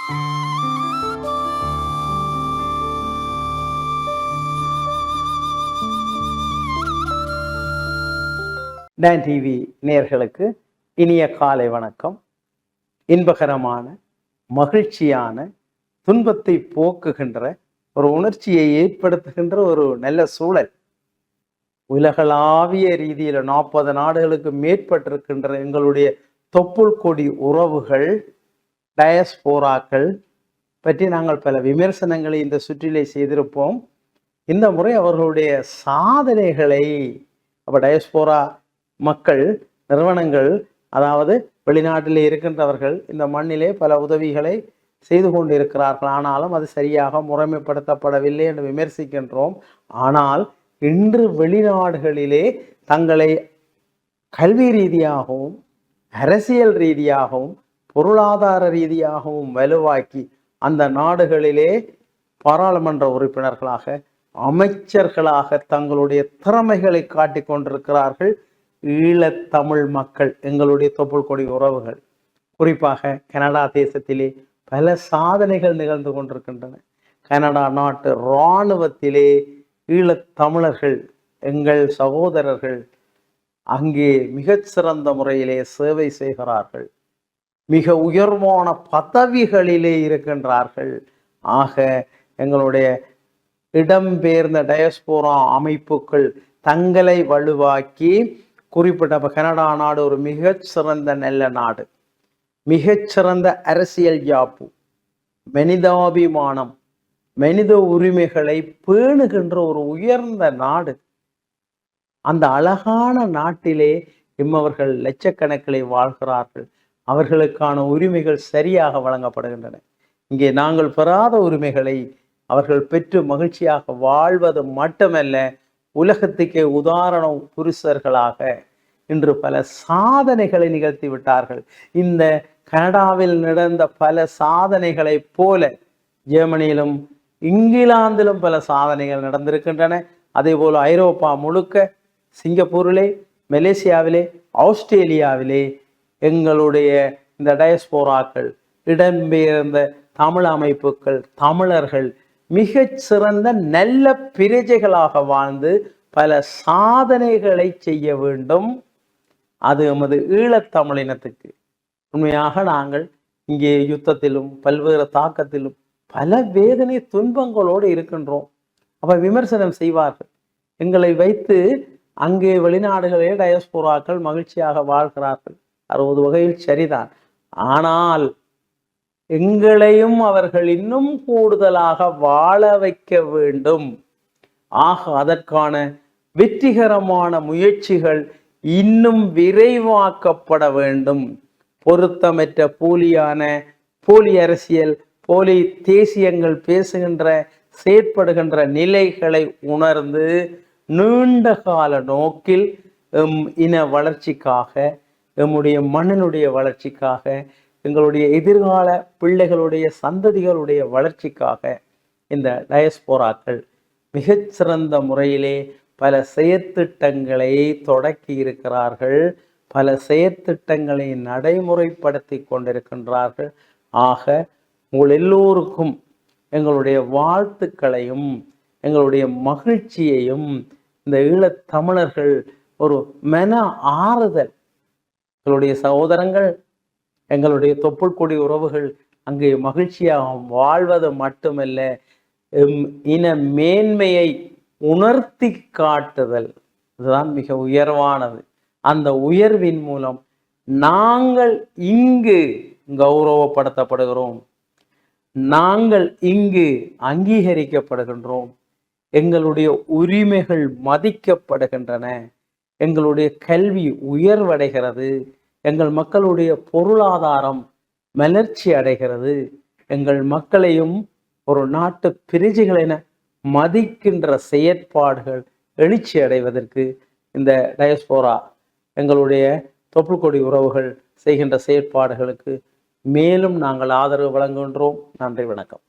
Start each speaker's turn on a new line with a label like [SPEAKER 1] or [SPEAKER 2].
[SPEAKER 1] Don TV நேயர்களுக்கு இனிய காலை வணக்கம். இன்பகரமான, மகிழ்ச்சியான, துன்பத்தை போக்குகின்ற, ஒரு உணர்ச்சியை ஏற்படுத்துகின்ற ஒரு நல்ல சூழல். உலகளாவிய ரீதியில் 40 நாடுகளுக்கு மேற்பட்டிருக்கின்ற எங்களுடைய தொப்புள் கொடி உறவுகள், டயஸ்போராக்கள் பற்றி நாங்கள் பல விமர்சனங்களை இந்த சுற்றிலே செய்திருப்போம். இந்த முறை அவர்களுடைய சாதனைகளை, அப்போ டயஸ்போரா மக்கள், நிறுவனங்கள், அதாவது வெளிநாட்டிலே இருக்கின்றவர்கள் இந்த மண்ணிலே பல உதவிகளை செய்து கொண்டிருக்கிறார்கள். ஆனாலும் அது சரியாக முறைமைப்படுத்தப்படவில்லை என்று விமர்சிக்கின்றோம். ஆனால் இன்று வெளிநாடுகளிலே தங்களை கல்வி ரீதியாகவும், அரசியல் ரீதியாகவும், பொருளாதார ரீதியாகவும் வலுவாக்கி அந்த நாடுகளிலே பாராளுமன்ற உறுப்பினர்களாக, அமைச்சர்களாக தங்களுடைய திறமைகளை காட்டிக் கொண்டிருக்கிறார்கள். ஈழத்தமிழ் மக்கள், எங்களுடைய தொப்புள் கொடி உறவுகள், குறிப்பாக கனடா தேசத்திலே பல சாதனைகள் நிகழ்ந்து கொண்டிருக்கின்றன. கனடா நாட்டு இராணுவத்திலே ஈழத்தமிழர்கள், எங்கள் சகோதரர்கள் அங்கே மிகச்சிறந்த முறையிலே சேவை செய்கிறார்கள். மிக உயர்வான பதவிகளிலே இருக்கின்றார்கள். ஆக எங்களுடைய இடம்பெயர்ந்த டயஸ்போரா அமைப்புகள் தங்களை வலுவாக்கி, குறிப்பிட்ட கனடா நாடு ஒரு மிகச்சிறந்த நல்ல நாடு, மிகச்சிறந்த அரசியல் யாப்பு, மனிதாபிமானம், மனித உரிமைகளை பேணுகின்ற ஒரு உயர்ந்த நாடு. அந்த அழகான நாட்டிலே இம்மவர்கள் லட்சக்கணக்கிலே வாழ்கிறார்கள். அவர்களுக்கான உரிமைகள் சரியாக வழங்கப்படுகின்றன. இங்கே நாங்கள் பெறாத உரிமைகளை அவர்கள் பெற்று மகிழ்ச்சியாக வாழ்வது மட்டுமல்ல, உலகத்துக்கே உதாரண புருஷர்களாக இன்று பல சாதனைகளை நிகழ்த்தி விட்டார்கள். இந்த கனடாவில் நடந்த பல சாதனைகளைப் போல ஜெர்மனியிலும் இங்கிலாந்திலும் பல சாதனைகள் நடந்திருக்கின்றன. அதே போல ஐரோப்பா முழுக்க, சிங்கப்பூரிலே, மலேசியாவிலே, ஆஸ்திரேலியாவிலே எங்களுடைய இந்த டயஸ்போராக்கள், இடம்பெயர்ந்த தமிழ் அமைப்புகள், தமிழர்கள் மிகச் சிறந்த நல்ல பிரஜைகளாக வாழ்ந்து பல சாதனைகளை செய்ய வேண்டும். அது எமது ஈழத்தமிழினத்துக்கு. உண்மையாக நாங்கள் இங்கே யுத்தத்திலும் பல்வேறு தாக்கத்திலும் பல வேதனை துன்பங்களோடு இருக்கின்றோம். அப்ப விமர்சனம் செய்வார்கள். எங்களை வைத்து அங்கே வெளிநாடுகளே டயஸ்போராக்கள் மகிழ்ச்சியாக வாழ்கிறார்கள். 60 வகையில் சரிதான். ஆனால் எங்களையும் அவர்கள் இன்னும் கூடுதலாக வாழ வைக்க வேண்டும். ஆக அதற்கான வெற்றிகரமான முயற்சிகள் இன்னும் விரைவாக்கப்பட வேண்டும். பொருத்தமற்ற போலி அரசியல், போலி தேசியங்கள் பேசுகின்ற, செயற்படுகின்ற நிலைகளை உணர்ந்து நீண்ட கால நோக்கில் இன வளர்ச்சிக்காக, எம்முடைய மண்ணினுடைய வளர்ச்சிக்காக, எங்களுடைய எதிர்கால பிள்ளைகளுடைய சந்ததிகளுடைய வளர்ச்சிக்காக இந்த டயஸ்போராக்கள் மிகச்சிறந்த முறையிலே பல செயற்திட்டங்களை தொடக்கி இருக்கிறார்கள். பல செயற்திட்டங்களை நடைமுறைப்படுத்தி கொண்டிருக்கின்றார்கள். ஆக உங்கள் எல்லோருக்கும் எங்களுடைய வாழ்த்துக்களையும் எங்களுடைய மகிழ்ச்சியையும், இந்த ஈழத்தமிழர்கள் ஒரு மன ஆறுதல், எங்களுடைய சகோதரங்கள், எங்களுடைய தொப்புள் கொடி உறவுகள் அங்கே மகிழ்ச்சியாக வாழ்வது மட்டுமல்ல, இன மேன்மையை உணர்த்தி காட்டுதல், இதுதான் மிக உயர்வானது. அந்த உயர்வின் மூலம் நாங்கள் இங்கு கௌரவப்படுத்தப்படுகிறோம், நாங்கள் இங்கு அங்கீகரிக்கப்படுகின்றோம், எங்களுடைய உரிமைகள் மதிக்கப்படுகின்றன, எங்களுடைய கல்வி உயர்வடைகிறது, எங்கள் மக்களுடைய பொருளாதாரம் மலர்ச்சி அடைகிறது, எங்கள் மக்களையும் ஒரு நாட்டு பிரஜைகள் என மதிக்கின்ற செயற்பாடுகள் எழுச்சி அடைவதற்கு இந்த டயஸ்போரா, எங்களுடைய தொப்புள் கொடி உறவுகள் செய்கின்ற செயற்பாடுகளுக்கு மேலும் நாங்கள் ஆதரவு வழங்குகின்றோம். நன்றி, வணக்கம்.